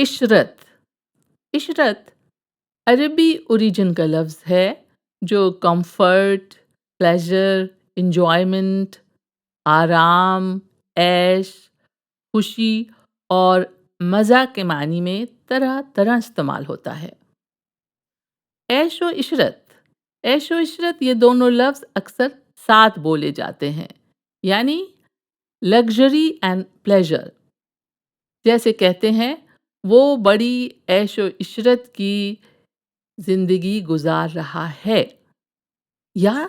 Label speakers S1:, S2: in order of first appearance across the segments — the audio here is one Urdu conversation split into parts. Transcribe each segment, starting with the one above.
S1: عشرت عشرت عربی اوریجن کا لفظ ہے جو کمفرٹ، پلیزر، انجوائمنٹ، آرام، عیش، خوشی اور مزہ کے معنی میں طرح طرح استعمال ہوتا ہے۔ عیش و عشرت عیش و عشرت یہ دونوں لفظ اکثر ساتھ بولے جاتے ہیں، یعنی لگژری اینڈ پلیزر۔ جیسے کہتے ہیں وہ بڑی عیش و عشرت کی زندگی گزار رہا ہے، یا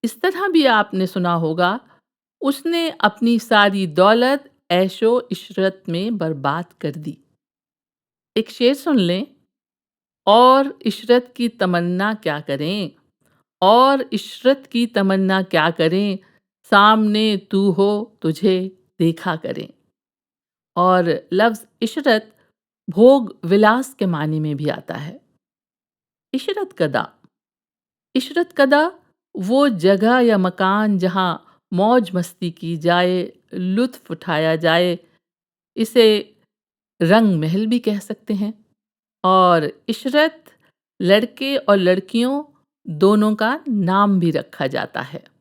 S1: اس طرح بھی آپ نے سنا ہوگا اس نے اپنی ساری دولت عیش و عشرت میں برباد کر دی۔ ایک شعر سن لیں، اور عشرت کی تمنا کیا کریں، اور عشرت کی تمنا کیا کریں، سامنے تو ہو تجھے دیکھا کریں۔ اور لفظ عشرت بھوگ ولاس کے معنی میں بھی آتا ہے۔ عشرت کدہ عشرت کدہ وہ جگہ یا مکان جہاں موج مستی کی جائے، لطف اٹھایا جائے، اسے رنگ محل بھی کہہ سکتے ہیں۔ اور عشرت لڑکے اور لڑکیوں دونوں کا نام بھی رکھا جاتا ہے۔